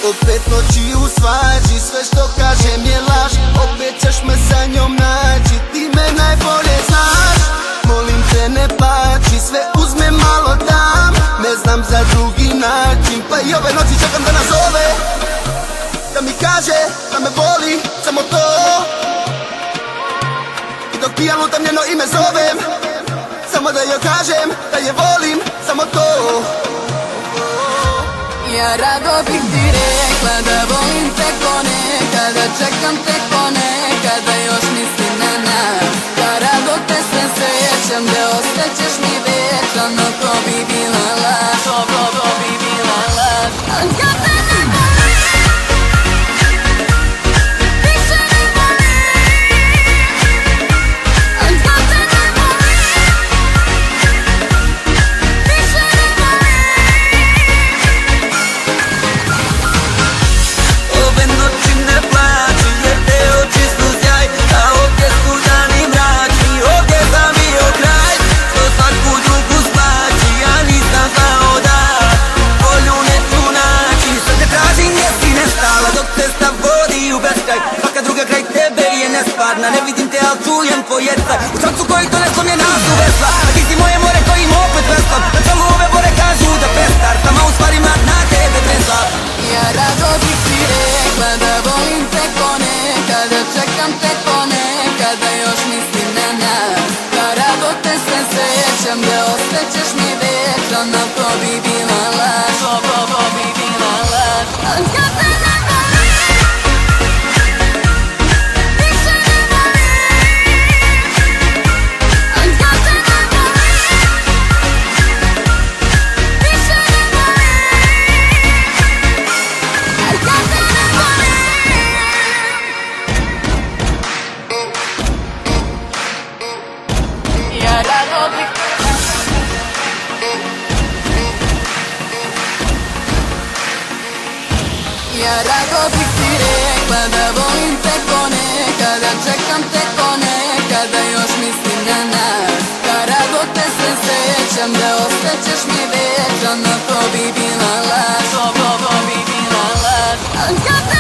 Opet noći u svađi, sve što kažem je laž. Opet ćeš me sa njom naći, ti me najbolje znaš. Molim te ne pači, sve uzme malo dam. Ne znam za drugi način, pa i ove noći čekam da nazove, da mi kaže da me voli, samo to. I dok pijam utamljeno ime zovem, samo da joj kažem da je volim, samo to. Ja rado bih ti rekla da volim te ko nekada, čekam te ko nekada, još mislim na nas. Ja rado te sve srećam, da ostaćeš mi večan, no to bi bila laž, to bi bila laž. Ali ja te ne volim, više ne volim. Ali ja te ne volim, više ne volim. Ove noći ne plaći jer te oči su sjaj, a ovdje su dani mračni, ovdje sam bio kraj. Što svaku drugu splaći, ja nisam znao da volju neću naći. Sad te tražim gdje si nestala, dok cesta vodi u beskraj. Svaka druga kraj tebe je nestvarna, ne vidim te al čujem tvoj jecaj. U srcu koji to nesom je nas uvesla, a ti si moje more kojim opet veslam. Na čelu ove bore kažu da pestar, sama u stvarima na tebe tresla. Ja rado bih ti rekla da volim te ko nekada, čekam te ko nekada, još mislim na nas. Ja rado te sve srećam, da ostaćeš mi večan, no to bi bila laž, to bi bila laž. Ali ja te ne volim, više ne volim. Ali ja te ne volim, više ne volim. Ja rado bih ti rekla da volim te ko nekada, čekam te ko nekada, još mislim na nas. Ja rado te sve srećam, da ostaćeš mi večan, no to bi bila laž, to bi bila laž. Ali ja te